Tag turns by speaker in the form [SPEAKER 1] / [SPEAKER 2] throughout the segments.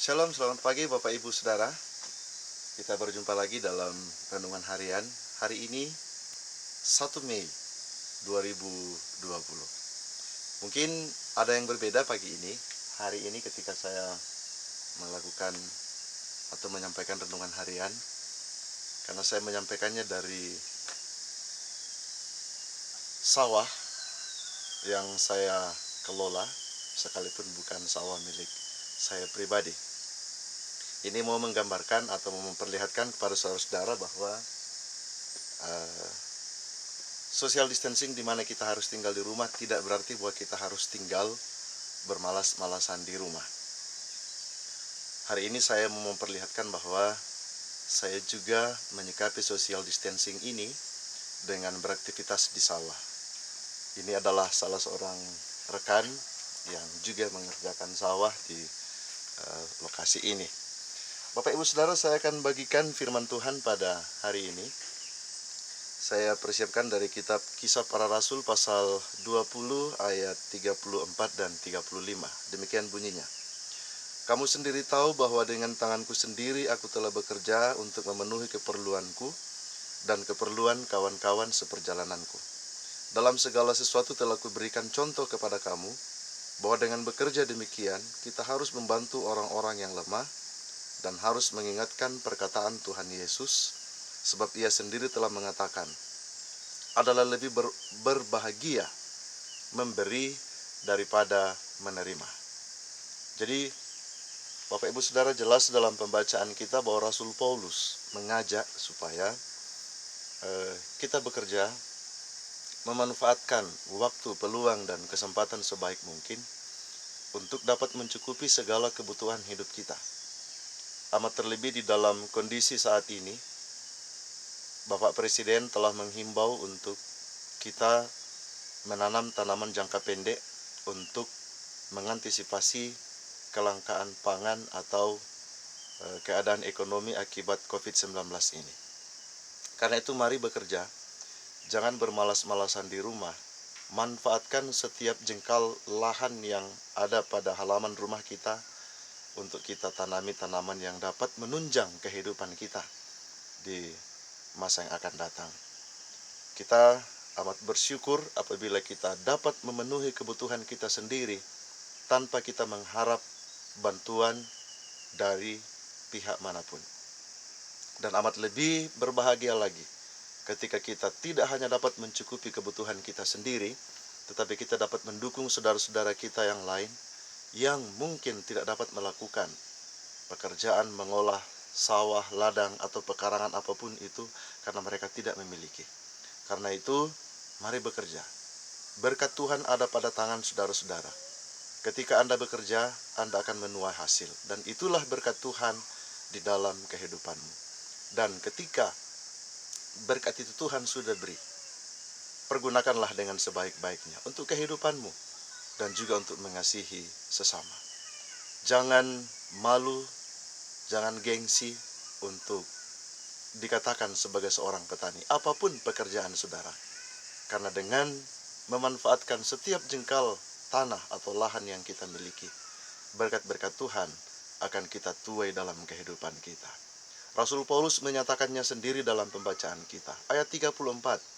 [SPEAKER 1] Shalom, selamat pagi Bapak Ibu Saudara. Kita berjumpa lagi dalam renungan harian. Hari ini 1 Mei 2020. Mungkin ada yang berbeda pagi ini. Hari ini ketika saya melakukan atau menyampaikan renungan harian, karena saya menyampaikannya dari sawah yang saya kelola, sekalipun bukan sawah milik saya pribadi. Ini mau menggambarkan atau memperlihatkan kepada saudara-saudara bahwa social distancing di mana kita harus tinggal di rumah tidak berarti bahwa kita harus tinggal bermalas-malasan di rumah. Hari ini saya mau memperlihatkan bahwa saya juga menyikapi social distancing ini dengan beraktivitas di sawah. Ini adalah salah seorang rekan yang juga mengerjakan sawah di lokasi ini. Bapak Ibu Saudara, saya akan bagikan firman Tuhan pada hari ini. Saya persiapkan dari kitab Kisah Para Rasul pasal 20 ayat 34 dan 35. Demikian bunyinya. Kamu sendiri tahu bahwa dengan tanganku sendiri aku telah bekerja untuk memenuhi keperluanku dan keperluan kawan-kawan seperjalananku. Dalam segala sesuatu telah kuberikan contoh kepada kamu bahwa dengan bekerja demikian kita harus membantu orang-orang yang lemah dan harus mengingatkan perkataan Tuhan Yesus, sebab ia sendiri telah mengatakan, adalah lebih berbahagia memberi daripada menerima. Jadi, Bapak Ibu Saudara, jelas dalam pembacaan kita bahwa Rasul Paulus mengajak supaya kita bekerja, memanfaatkan waktu, peluang, dan kesempatan sebaik mungkin untuk dapat mencukupi segala kebutuhan hidup kita. Amat terlebih di dalam kondisi saat ini, Bapak Presiden telah menghimbau untuk kita menanam tanaman jangka pendek untuk mengantisipasi kelangkaan pangan atau keadaan ekonomi akibat COVID-19 ini. Karena itu mari bekerja, jangan bermalas-malasan di rumah. Manfaatkan setiap jengkal lahan yang ada pada halaman rumah kita untuk kita tanami tanaman yang dapat menunjang kehidupan kita di masa yang akan datang. Kita amat bersyukur apabila kita dapat memenuhi kebutuhan kita sendiri tanpa kita mengharap bantuan dari pihak manapun. Dan amat lebih berbahagia lagi ketika kita tidak hanya dapat mencukupi kebutuhan kita sendiri, tetapi kita dapat mendukung saudara-saudara kita yang lain yang mungkin tidak dapat melakukan pekerjaan mengolah sawah, ladang, atau pekarangan apapun itu karena mereka tidak memiliki. Karena itu, mari bekerja. Berkat Tuhan ada pada tangan saudara-saudara. Ketika Anda bekerja, Anda akan menuai hasil. Dan itulah berkat Tuhan di dalam kehidupanmu. Dan ketika berkat itu Tuhan sudah beri, pergunakanlah dengan sebaik-baiknya untuk kehidupanmu dan juga untuk mengasihi sesama. Jangan malu, jangan gengsi untuk dikatakan sebagai seorang petani, apapun pekerjaan saudara. Karena dengan memanfaatkan setiap jengkal tanah atau lahan yang kita miliki, berkat-berkat Tuhan akan kita tuai dalam kehidupan kita. Rasul Paulus menyatakannya sendiri dalam pembacaan kita. Ayat 34.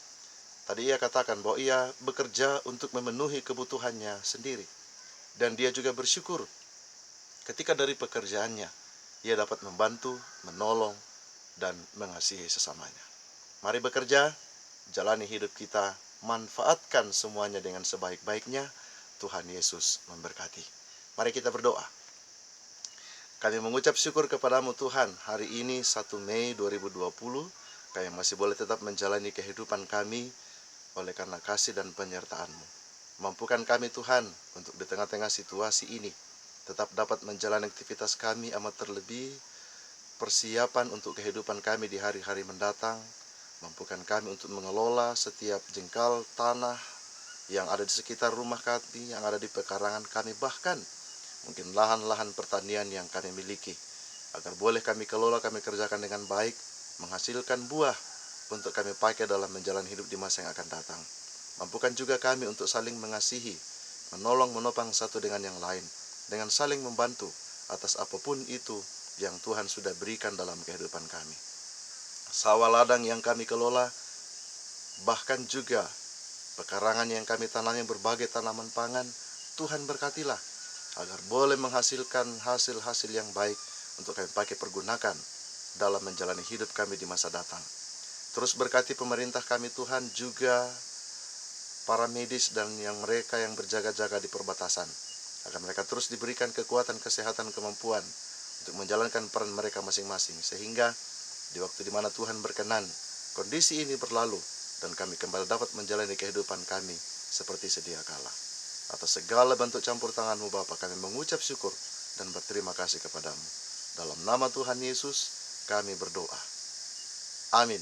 [SPEAKER 1] Tadi ia katakan bahwa ia bekerja untuk memenuhi kebutuhannya sendiri. Dan dia juga bersyukur ketika dari pekerjaannya ia dapat membantu, menolong, dan mengasihi sesamanya. Mari bekerja, jalani hidup kita, manfaatkan semuanya dengan sebaik-baiknya. Tuhan Yesus memberkati. Mari kita berdoa. Kami mengucap syukur kepadamu Tuhan, hari ini 1 Mei 2020, kami masih boleh tetap menjalani kehidupan kami oleh karena kasih dan penyertaan-Mu. Mampukan kami Tuhan untuk di tengah-tengah situasi ini tetap dapat menjalani aktivitas kami, amat terlebih persiapan untuk kehidupan kami di hari-hari mendatang. Mampukan kami untuk mengelola setiap jengkal tanah yang ada di sekitar rumah kami, yang ada di pekarangan kami, bahkan mungkin lahan-lahan pertanian yang kami miliki, agar boleh kami kelola, kami kerjakan dengan baik, menghasilkan buah untuk kami pakai dalam menjalani hidup di masa yang akan datang. Mampukan juga kami untuk saling mengasihi, menolong, menopang satu dengan yang lain, dengan saling membantu, atas apapun itu yang Tuhan sudah berikan dalam kehidupan kami. Sawah ladang yang kami kelola, bahkan juga pekarangan yang kami tanami berbagai tanaman pangan, Tuhan berkatilah agar boleh menghasilkan hasil-hasil yang baik untuk kami pakai pergunakan dalam menjalani hidup kami di masa datang. Terus berkati pemerintah kami Tuhan, juga para medis dan mereka yang berjaga-jaga di perbatasan, agar mereka terus diberikan kekuatan, kesehatan, kemampuan untuk menjalankan peran mereka masing-masing, sehingga di waktu di mana Tuhan berkenan, kondisi ini berlalu dan kami kembali dapat menjalani kehidupan kami seperti sedia kala. Atas segala bentuk campur tangan-Mu Bapa, kami mengucap syukur dan berterima kasih kepadamu. Dalam nama Tuhan Yesus kami berdoa. Amin.